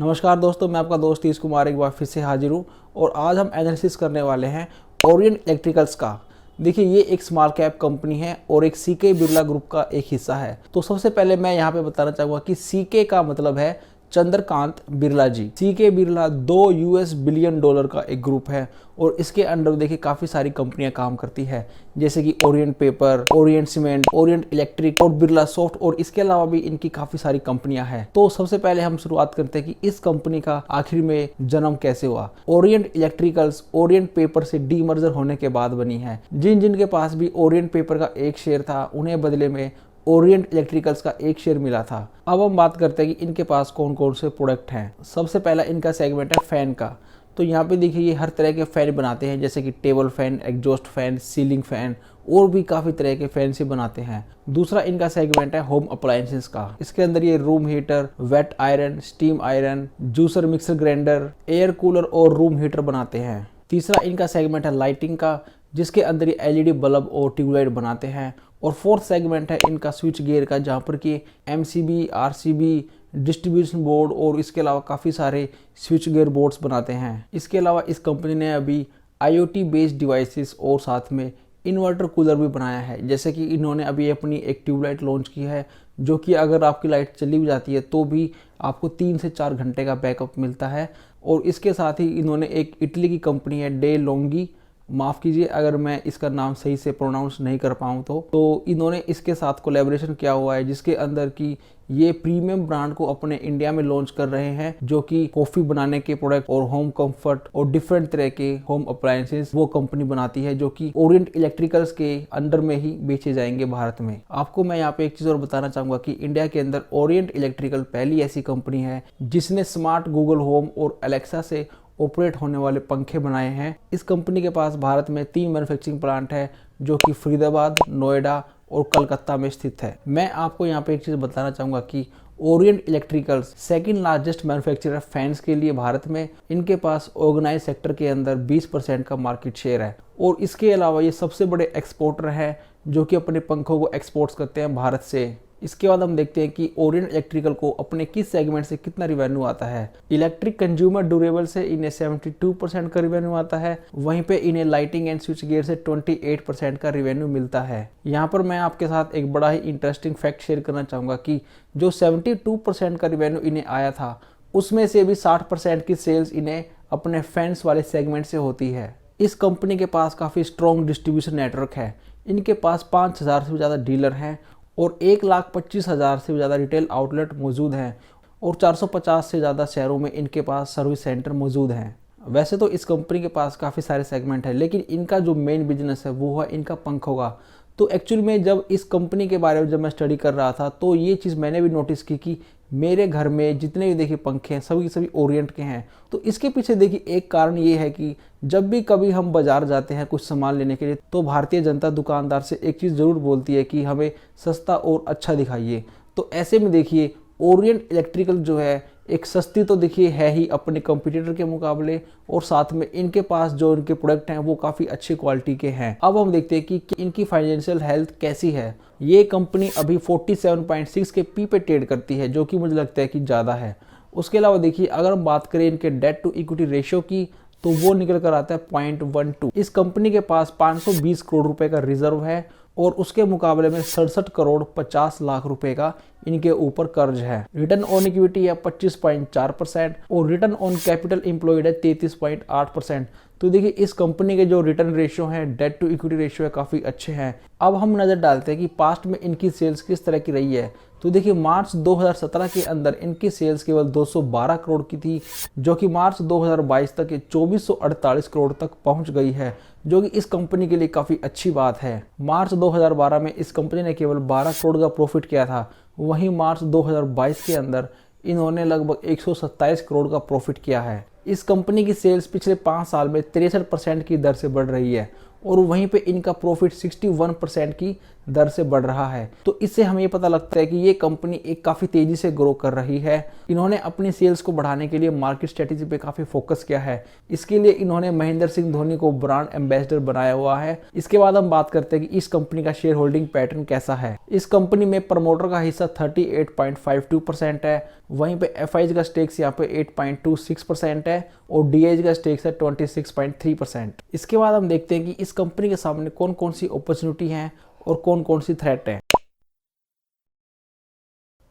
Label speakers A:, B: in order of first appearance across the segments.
A: नमस्कार दोस्तों, मैं आपका दोस्त तीस कुमार एक बार फिर से हाजिर हूँ और आज हम एनालिसिस करने वाले हैं ओरिएंट इलेक्ट्रिकल्स का। देखिए, ये एक स्मॉल कैप कंपनी है और एक सीके बिरला ग्रुप का एक हिस्सा है। तो सबसे पहले मैं यहाँ पे बताना चाहूँगा कि सीके का मतलब है चंद्रकांत बिरला जी। सीके बिरला $2 बिलियन का एक ग्रुप है और इसके अंडर देखिए काफ़ी सारी कंपनियां काम करती है, जैसे कि Orient paper, Orient cement, Orient electric और बिरला सॉफ्ट, और इसके अलावा भी इनकी काफ़ी सारी कंपनियां हैं। तो सबसे पहले हम शुरुआत करते हैं कि इस कंपनी का आखिर में जन्म कैसे हुआ। ओरिएंट इलेक्ट्रिकल्स ओरिएंट पेपर से डीमर्जर होने के बाद बनी है। जिनके पास भी ओरिएंट पेपर का एक शेयर था, उन्हें बदले में ओरिएंट इलेक्ट्रिकल्स का एक शेयर मिला था। अब हम बात करते हैं कि इनके पास कौन कौन से प्रोडक्ट हैं। सबसे पहला इनका सेगमेंट है फैन का। तो यहाँ पे देखिए ये हर तरह के फैन बनाते हैं, जैसे कि table fan, exhaust fan, ceiling fan और भी काफ़ी तरह के फैन से बनाते हैं। दूसरा इनका सेगमेंट है होम अप्लायंसेस का। इसके अंदर ये room heater, wet iron, steam iron, juicer, mixer grinder, air cooler और रूम हीटर बनाते हैं। तीसरा इनका सेगमेंट है लाइटिंग का, जिसके अंदर ये एलईडी बल्ब और ट्यूबलाइट बनाते हैं। और फोर्थ सेगमेंट है इनका स्विच गियर का, जहाँ पर कि एमसीबी, आरसीबी, डिस्ट्रीब्यूशन बोर्ड और इसके अलावा काफ़ी सारे स्विच गियर बोर्ड्स बनाते हैं। इसके अलावा इस कंपनी ने अभी आईओटी बेस्ड डिवाइसेस और साथ में इन्वर्टर कूलर भी बनाया है। जैसे कि इन्होंने अभी अपनी एक ट्यूबलाइट लॉन्च की है, जो कि अगर आपकी लाइट चली भी जाती है तो भी आपको 3 से 4 घंटे का बैकअप मिलता है। और इसके साथ ही इन्होंने एक इटली की कंपनी है डे लोंगी, माफ़ कीजिए अगर मैं इसका नाम सही से प्रोनाउंस नहीं कर पाऊँ तो इन्होंने इसके साथ कोलैबोरेशन किया हुआ है, जिसके अंदर की ये प्रीमियम ब्रांड को अपने इंडिया में लॉन्च कर रहे हैं, जो कि कॉफ़ी बनाने के प्रोडक्ट और होम कंफर्ट और डिफरेंट तरह के होम अप्लायंसेस वो कंपनी बनाती है, जो कि ओरिएंट इलेक्ट्रिकल्स के अंडर में ही बेचे जाएंगे भारत में। आपको मैं यहाँ पे एक चीज़ और बताना चाहूँगा कि इंडिया के अंदर ओरिएंट इलेक्ट्रिकल पहली ऐसी कंपनी है जिसने स्मार्ट गूगल होम और एलेक्सा से ऑपरेट होने वाले पंखे बनाए हैं। इस कंपनी के पास भारत में 3 मैन्युफैक्चरिंग प्लांट है, जो कि फरीदाबाद, नोएडा और कलकत्ता में स्थित है। मैं आपको यहाँ पे एक चीज़ बताना चाहूँगा कि Orient electricals second largest manufacturer fans के लिए भारत में। इनके पास ऑर्गेनाइज सेक्टर के अंदर 20% का मार्केट शेयर है और इसके अलावा ये सबसे बड़े एक्सपोर्टर हैं, जो कि अपने पंखों को एक्सपोर्ट्स करते हैं भारत से। इसके बाद हम देखते हैं कि ओरिएंट इलेक्ट्रिकल को अपने किस सेगमेंट से कितना रिवेन्यू आता है। इलेक्ट्रिक कंज्यूमर ड्यूरेबल से इन्हें 72% का रिवेन्यू आता है, वहीं पे इन्हें लाइटिंग एंड स्विच गियर से 28% का रिवेन्यू मिलता है। यहाँ पर मैं आपके साथ एक बड़ा ही इंटरेस्टिंग फैक्ट शेयर करना चाहूँगा कि जो 72% का रिवेन्यू इन्हें आया था, उसमें से भी 60% की सेल्स इन्हें अपने फैंस वाले सेगमेंट से होती है। इस कंपनी के पास काफ़ी स्ट्रॉन्ग डिस्ट्रीब्यूशन नेटवर्क है। इनके पास 5000 से ज़्यादा डीलर हैं और 1,25,000 से ज़्यादा रिटेल आउटलेट मौजूद हैं और 450 से ज़्यादा शहरों में इनके पास सर्विस सेंटर मौजूद हैं। वैसे तो इस कंपनी के पास काफ़ी सारे सेगमेंट हैं, लेकिन इनका जो मेन बिजनेस है वो है इनका पंखों का। तो एक्चुअली में जब इस कंपनी के बारे में जब मैं स्टडी कर रहा था, तो ये चीज़ मैंने भी नोटिस की कि मेरे घर में जितने भी देखिए पंखे हैं सभी ओरिएंट के हैं। तो इसके पीछे देखिए एक कारण ये है कि जब भी कभी हम बाजार जाते हैं कुछ सामान लेने के लिए, तो भारतीय जनता दुकानदार से एक चीज़ ज़रूर बोलती है कि हमें सस्ता और अच्छा दिखाइए। तो ऐसे में देखिए ओरिएंट इलेक्ट्रिकल जो है एक सस्ती तो देखिए है ही अपने कंपटीटर के मुकाबले, और साथ में इनके पास जो इनके प्रोडक्ट हैं वो काफ़ी अच्छी क्वालिटी के हैं। अब हम देखते हैं कि इनकी फाइनेंशियल हेल्थ कैसी है। ये कंपनी अभी 47.6 के पी पे ट्रेड करती है, जो कि मुझे लगता है कि ज़्यादा है। उसके अलावा देखिए अगर हम बात करें इनके डेट टू इक्विटी रेशियो की, तो वो निकल कर आता है 0.12। इस कंपनी के पास 520 करोड़ रुपए का रिजर्व है और उसके मुकाबले में 67 करोड़ 50 लाख रुपए का इनके ऊपर कर्ज है। रिटर्न ऑन इक्विटी है 25.4% और रिटर्न ऑन कैपिटल एम्प्लॉयड है 33.8%। तो देखिए इस कंपनी के जो रिटर्न रेशियो हैं, डेट टू इक्विटी रेशियो है, काफ़ी अच्छे हैं। अब हम नज़र डालते हैं कि पास्ट में इनकी सेल्स किस तरह की रही है। तो देखिए मार्च 2017 के अंदर इनकी सेल्स केवल 212 करोड़ की थी, जो कि मार्च 2022 तक 2448 करोड़ तक पहुंच गई है, जो कि इस कंपनी के लिए काफ़ी अच्छी बात है। मार्च 2012 में इस कंपनी ने केवल 12 करोड़ का प्रॉफिट किया था, वहीं मार्च 2022 के अंदर इन्होंने लगभग 127 करोड़ का प्रॉफिट किया है। इस कंपनी की सेल्स पिछले 5 साल में 63% की दर से बढ़ रही है और वहीं पे इनका प्रॉफिट 61% की दर से बढ़ रहा है। तो इससे हमें ये पता लगता है कि ये कंपनी एक काफ़ी तेज़ी से ग्रो कर रही है। इन्होंने अपनी सेल्स को बढ़ाने के लिए मार्केट स्ट्रेटेजी पे काफ़ी फोकस किया है। इसके लिए इन्होंने महेंद्र सिंह धोनी को ब्रांड एम्बेसडर बनाया हुआ है। इसके बाद हम बात करते हैं कि इस कंपनी का शेयर होल्डिंग पैटर्न कैसा है। इस कंपनी में प्रमोटर का हिस्सा 38.52% है, वहीं पे एफआईज का स्टेक्स यहाँ पे 8.26% है और डीआईज का स्टेक्स है 26.3%। इसके बाद हम देखते हैं कि इस कंपनी के सामने कौन कौन सी अपॉर्चुनिटी हैं और कौन कौन सी थ्रेट है।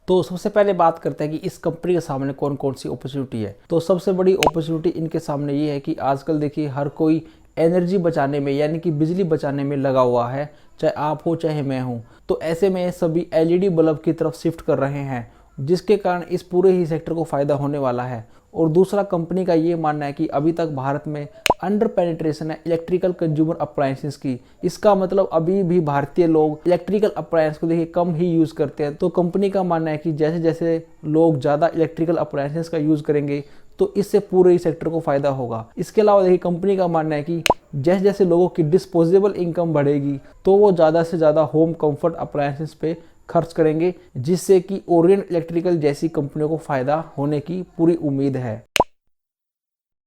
A: तो सबसे पहले बात करते हैं कि इस कंपनी के सामने कौन कौन सी अपॉर्चुनिटी है। तो सबसे बड़ी अपॉर्चुनिटी इनके सामने ये है कि आजकल देखिए हर कोई एनर्जी बचाने में यानी कि बिजली बचाने में लगा हुआ है, चाहे आप हो चाहे मैं हूँ। तो ऐसे में सभी एलईडी बल्ब की तरफ शिफ्ट कर रहे हैं, जिसके कारण इस पूरे ही सेक्टर को फायदा होने वाला है। और दूसरा, कंपनी का ये मानना है कि अभी तक भारत में अंडर पेनिट्रेशन है इलेक्ट्रिकल कंज्यूमर अप्लायंसेस की। इसका मतलब अभी भी भारतीय लोग इलेक्ट्रिकल अप्लायंस को देखिए कम ही यूज़ करते हैं। तो कंपनी का मानना है कि जैसे जैसे लोग ज़्यादा इलेक्ट्रिकल अप्लायंसेस का यूज़ करेंगे तो इससे पूरे ही सेक्टर को फायदा होगा। इसके अलावा देखिए कंपनी का मानना है कि जैसे जैसे लोगों की डिस्पोजेबल इनकम बढ़ेगी तो वो ज़्यादा से ज़्यादा होम कंफर्ट अप्लायंसेस पे खर्च करेंगे, जिससे कि ओरिएंट इलेक्ट्रिकल जैसी कंपनियों को फायदा होने की पूरी उम्मीद है।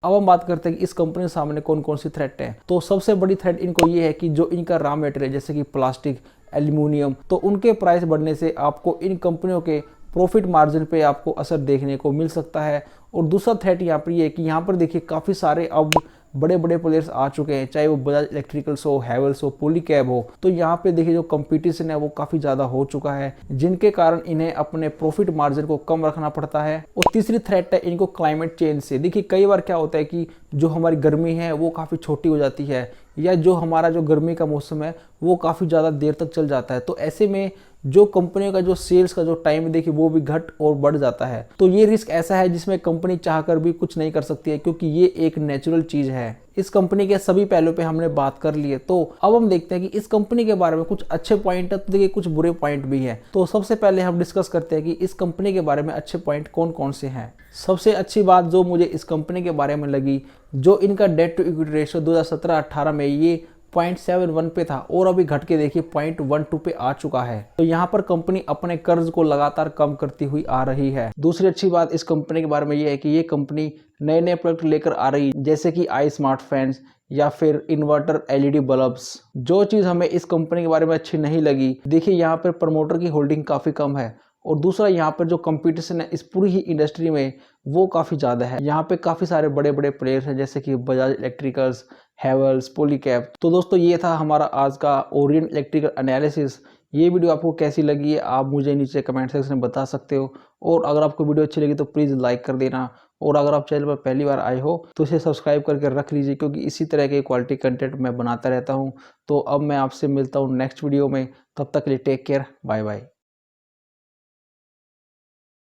A: अब हम बात करते हैं कि इस कंपनी के सामने कौन कौन सी थ्रेट है। तो सबसे बड़ी थ्रेट इनको ये है कि जो इनका रॉ मटेरियल जैसे कि प्लास्टिक, एल्यूमिनियम, तो उनके प्राइस बढ़ने से आपको इन कंपनियों के प्रॉफिट मार्जिन पे आपको असर देखने को मिल सकता है। और दूसरा थ्रेट यहाँ पर ये है कि यहाँ पर देखिए काफ़ी सारे अब बड़े बड़े प्लेयर्स आ चुके हैं, चाहे वो बजाज इलेक्ट्रिकल्स हो, हैवेल्स हो, पॉलीकैब हो। तो यहाँ पे देखिए जो कंपटीशन है वो काफ़ी ज़्यादा हो चुका है, जिनके कारण इन्हें अपने प्रॉफिट मार्जिन को कम रखना पड़ता है। और तीसरी थ्रेट है इनको क्लाइमेट चेंज से। देखिए कई बार क्या होता है कि जो हमारी गर्मी है वो काफ़ी छोटी हो जाती है, या जो हमारा जो गर्मी का मौसम है वो काफ़ी ज़्यादा देर तक चल जाता है। तो ऐसे में जो कंपनियों का जो सेल्स का जो टाइम देखिए वो भी घट और बढ़ जाता है। तो ये रिस्क ऐसा है जिसमें कंपनी चाहकर भी कुछ नहीं कर सकती है, क्योंकि ये एक नेचुरल चीज़ है। इस कंपनी के सभी पहलुओं पे हमने बात कर ली है। तो अब हम देखते हैं कि इस कंपनी के बारे में कुछ अच्छे पॉइंट है तो देखिए कुछ बुरे पॉइंट भी हैं। तो सबसे पहले हम डिस्कस करते हैं कि इस कंपनी के बारे में अच्छे पॉइंट कौन कौन से हैं। सबसे अच्छी बात जो मुझे इस कंपनी के बारे में लगी, जो इनका डेट टू इक्विटी रेशियो 2017-18 में ये 0.71 पे था और अभी घट के देखिए 0.12 पे आ चुका है। तो यहाँ पर कंपनी अपने कर्ज को लगातार कम करती हुई आ रही है। दूसरी अच्छी बात इस कंपनी के बारे में ये है कि ये कंपनी नए नए प्रोडक्ट लेकर आ रही है, जैसे कि आई स्मार्ट फैंस या फिर इन्वर्टर एलईडी बल्ब्स। जो चीज़ हमें इस कंपनी के बारे में अच्छी नहीं लगी, देखिए यहाँ पर प्रमोटर की होल्डिंग काफ़ी कम है। और दूसरा, यहाँ पर जो कंपटीशन है इस पूरी ही इंडस्ट्री में वो काफ़ी ज़्यादा है। यहाँ पे काफ़ी सारे बड़े बड़े प्लेयर्स हैं, जैसे कि बजाज इलेक्ट्रिकल्स, हैवेल्स, पॉलीकैब। तो दोस्तों ये था हमारा आज का ओरिएंट इलेक्ट्रिकल एनालिसिस। ये वीडियो आपको कैसी लगी है आप मुझे नीचे कमेंट सेक्शन में बता सकते हो। और अगर आपको वीडियो अच्छी लगी तो प्लीज़ लाइक कर देना। और अगर आप चैनल पर पहली बार आए हो तो इसे सब्सक्राइब करके रख लीजिए, क्योंकि इसी तरह के क्वालिटी कंटेंट मैं बनाता रहता हूँ। तो अब मैं आपसे मिलता हूँ नेक्स्ट वीडियो में, तब तक के लिए टेक केयर, बाय बाय।